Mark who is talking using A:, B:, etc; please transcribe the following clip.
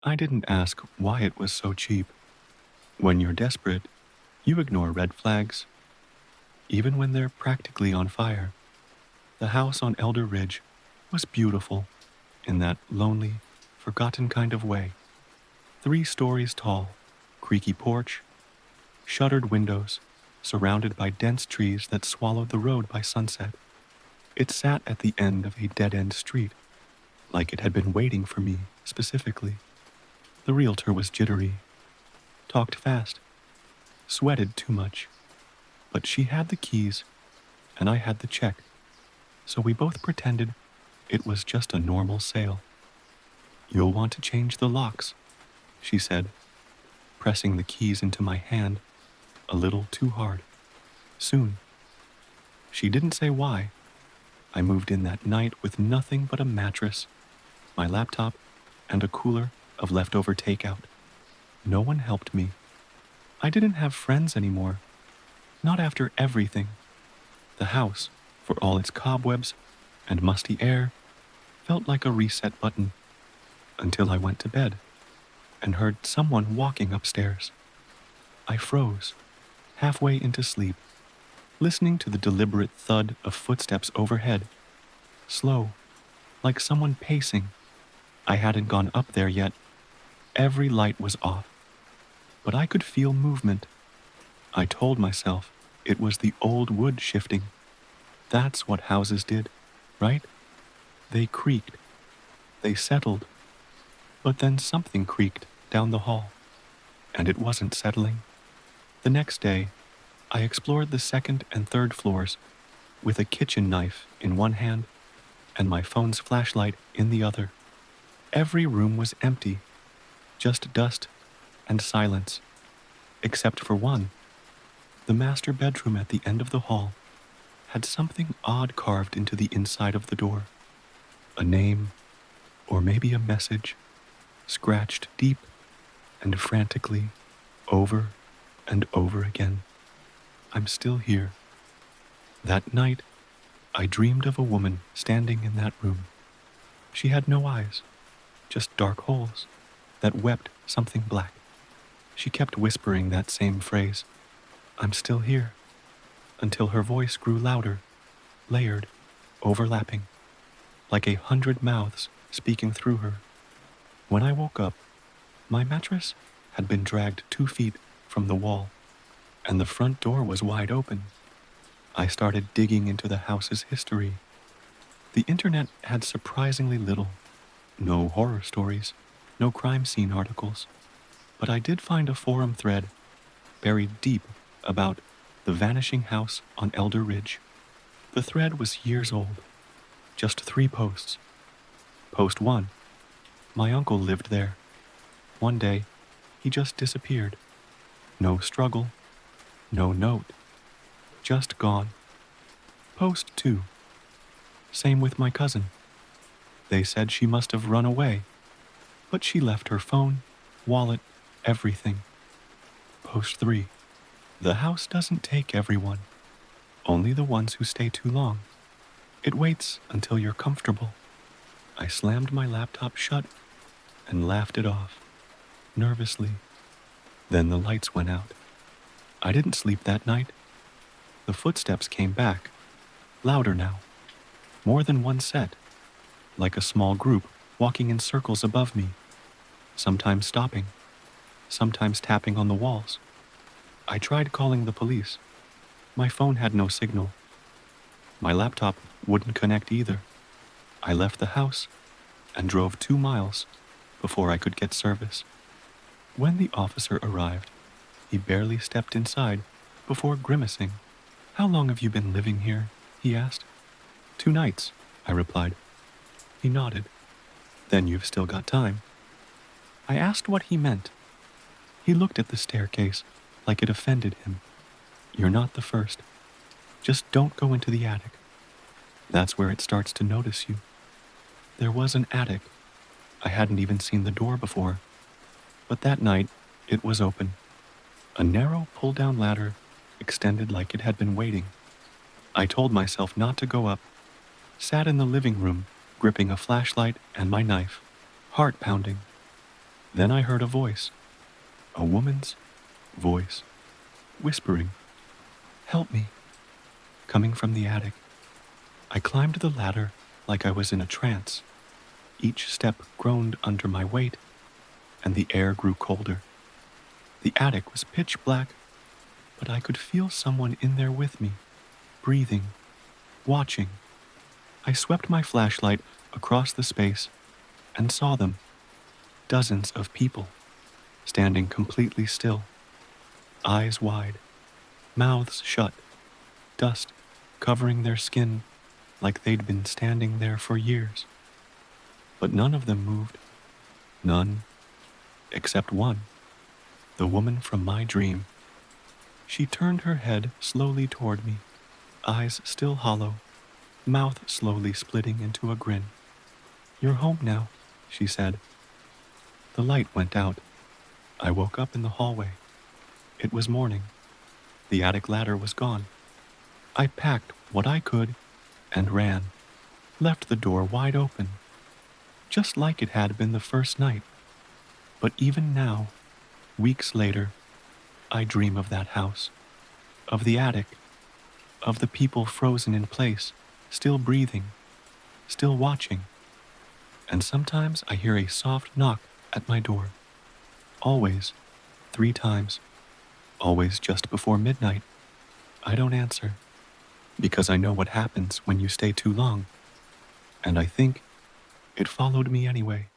A: I didn't ask why it was so cheap. When you're desperate, you ignore red flags, even when they're practically on fire. The house on Elder Ridge was beautiful in that lonely, forgotten kind of way. 3 stories tall, creaky porch, shuttered windows, surrounded by dense trees that swallowed the road by sunset. It sat at the end of a dead-end street, like it had been waiting for me specifically. The realtor was jittery, talked fast, sweated too much, but she had the keys and I had the check, so we both pretended it was just a normal sale. "You'll want to change the locks," she said, pressing the keys into my hand a little too hard. "Soon." She didn't say why. I moved in that night with nothing but a mattress, my laptop, and a cooler of leftover takeout. No one helped me. I didn't have friends anymore. Not after everything. The house, for all its cobwebs and musty air, felt like a reset button until I went to bed and heard someone walking upstairs. I froze, halfway into sleep, listening to the deliberate thud of footsteps overhead. Slow, like someone pacing. I hadn't gone up there yet. Every light was off, but I could feel movement. I told myself it was the old wood shifting. That's what houses did, right? They creaked. They settled. But then something creaked down the hall, and it wasn't settling. The next day, I explored the second and third floors with a kitchen knife in one hand and my phone's flashlight in the other. Every room was empty, just dust and silence, except for one. The master bedroom at the end of the hall had something odd carved into the inside of the door. A name, or maybe a message, scratched deep and frantically over and over again. "I'm still here." That night, I dreamed of a woman standing in that room. She had no eyes, just dark holes that wept something black. She kept whispering that same phrase, "I'm still here," until her voice grew louder, layered, overlapping, like 100 mouths speaking through her. When I woke up, my mattress had been dragged 2 feet from the wall, and the front door was wide open. I started digging into the house's history. The internet had surprisingly little. No horror stories, no crime scene articles. But I did find a forum thread buried deep about the vanishing house on Elder Ridge. The thread was years old, just 3 posts. Post 1. My uncle lived there. One day, he just disappeared. No struggle, no note, just gone. Post 2. Same with my cousin. They said she must have run away, but she left her phone, wallet, everything. Post 3. The house doesn't take everyone, only the ones who stay too long. It waits until you're comfortable. I slammed my laptop shut and laughed it off, nervously. Then the lights went out. I didn't sleep that night. The footsteps came back, louder now, more than one set, like a small group walking in circles above me, sometimes stopping, sometimes tapping on the walls. I tried calling the police. My phone had no signal. My laptop wouldn't connect either. I left the house and drove 2 miles before I could get service. When the officer arrived, he barely stepped inside before grimacing. "How long have you been living here?" he asked. "2 nights," I replied. He nodded. "Then you've still got time." I asked what he meant. He looked at the staircase like it offended him. "You're not the first. Just don't go into the attic. That's where it starts to notice you." There was an attic. I hadn't even seen the door before. But that night, it was open. A narrow pull-down ladder extended like it had been waiting. I told myself not to go up, sat in the living room, gripping a flashlight and my knife, heart pounding. Then I heard a voice, a woman's voice, whispering, "Help me," coming from the attic. I climbed the ladder like I was in a trance. Each step groaned under my weight, and the air grew colder. The attic was pitch black, but I could feel someone in there with me, breathing, watching. I swept my flashlight across the space and saw them, dozens of people, standing completely still, eyes wide, mouths shut, dust covering their skin like they'd been standing there for years. But none of them moved. None, except one, the woman from my dream. She turned her head slowly toward me, eyes still hollow, mouth slowly splitting into a grin. "You're home now," she said. The light went out. I woke up in the hallway. It was morning. The attic ladder was gone. I packed what I could and ran, left the door wide open, just like it had been the first night. But even now, weeks later, I dream of that house, of the attic, of the people frozen in place, still breathing, still watching. And sometimes I hear a soft knock at my door. Always, 3 times. Always just before midnight. I don't answer, because I know what happens when you stay too long. And I think it followed me anyway.